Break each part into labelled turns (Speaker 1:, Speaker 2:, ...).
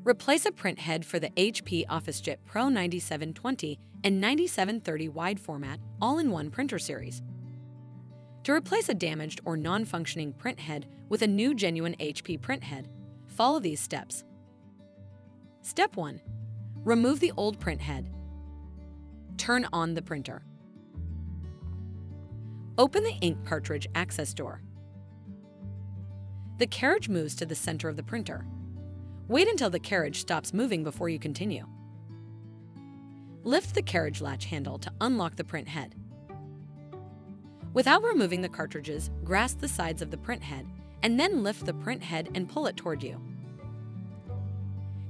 Speaker 1: Replace a printhead for the HP OfficeJet Pro 9720 and 9730 wide format all-in-one printer series. To replace a damaged or non-functioning printhead with a new genuine HP printhead, follow these steps. Step 1. Remove the old printhead. Turn on the printer. Open the ink cartridge access door. The carriage moves to the center of the printer. Wait until the carriage stops moving before you continue. Lift the carriage latch handle to unlock the printhead. Without removing the cartridges, grasp the sides of the printhead and then lift the printhead and pull it toward you.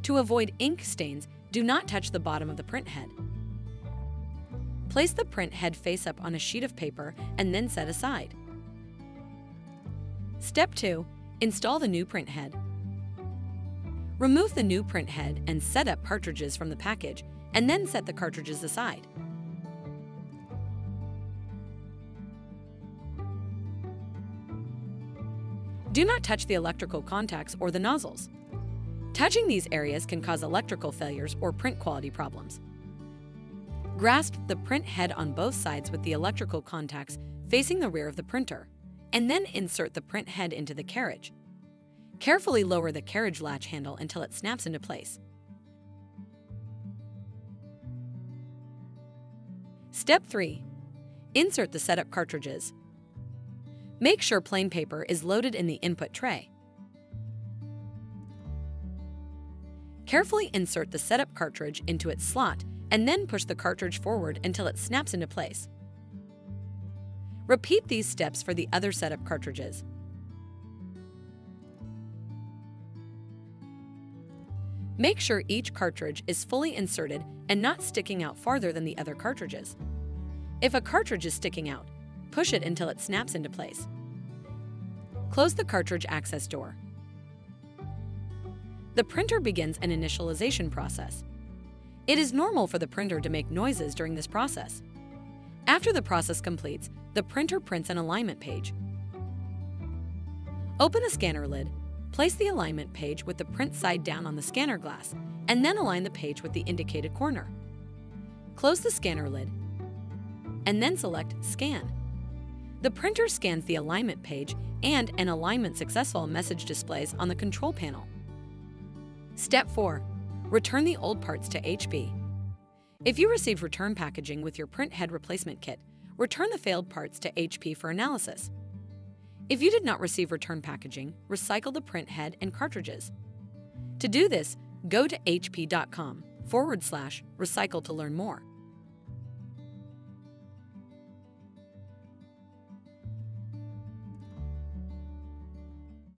Speaker 1: To avoid ink stains, do not touch the bottom of the printhead. Place the printhead face up on a sheet of paper and then set aside. Step 2. Install the new printhead. Remove the new printhead and set up cartridges from the package, and then set the cartridges aside. Do not touch the electrical contacts or the nozzles. Touching these areas can cause electrical failures or print quality problems. Grasp the printhead on both sides with the electrical contacts facing the rear of the printer, and then insert the printhead into the carriage. Carefully lower the carriage latch handle until it snaps into place. Step 3. Insert the setup cartridges. Make sure plain paper is loaded in the input tray. Carefully insert the setup cartridge into its slot and then push the cartridge forward until it snaps into place. Repeat these steps for the other setup cartridges. Make sure each cartridge is fully inserted and not sticking out farther than the other cartridges. If a cartridge is sticking out, push it until it snaps into place. Close the cartridge access door. The printer begins an initialization process. It is normal for the printer to make noises during this process. After the process completes, the printer prints an alignment page. Open the scanner lid. Place the alignment page with the print side down on the scanner glass, and then align the page with the indicated corner. Close the scanner lid, and then select Scan. The printer scans the alignment page, and an alignment successful message displays on the control panel. Step 4. Return the old parts to HP. If you received return packaging with your printhead replacement kit, return the failed parts to HP for analysis. If you did not receive return packaging, recycle the printhead and cartridges. To do this, go to hp.com/recycle to learn more.